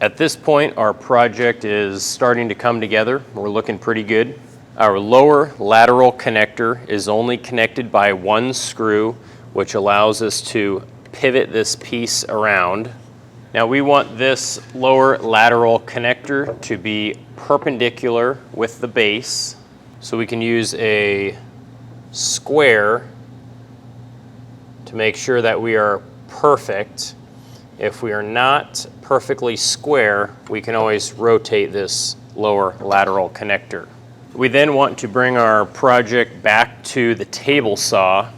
At this point, our project is starting to come together. We're looking pretty good. Our lower lateral connector is only connected by one screw, which allows us to pivot this piece around. Now we want this lower lateral connector to be perpendicular with the base, so we can use a square to make sure that we are perfect. If we are not perfectly square, we can always rotate this lower lateral connector. We then want to bring our project back to the table saw,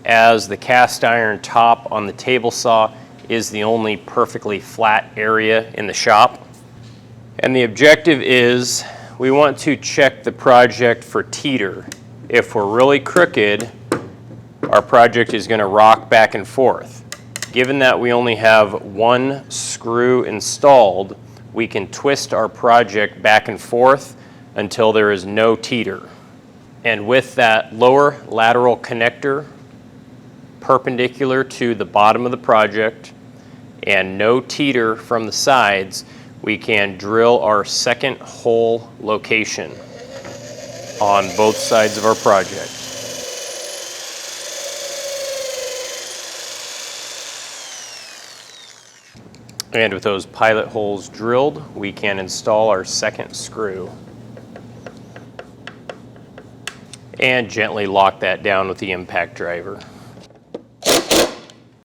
as the cast iron top on the table saw is the only perfectly flat area in the shop. And the objective is we want to check the project for teeter. If we're really crooked, our project is going to rock back and forth. Given that we only have one screw installed, we can twist our project back and forth until there is no teeter. And with that lower lateral connector perpendicular to the bottom of the project and no teeter from the sides, we can drill our second hole location on both sides of our project. And with those pilot holes drilled, we can install our second screw and gently lock that down with the impact driver.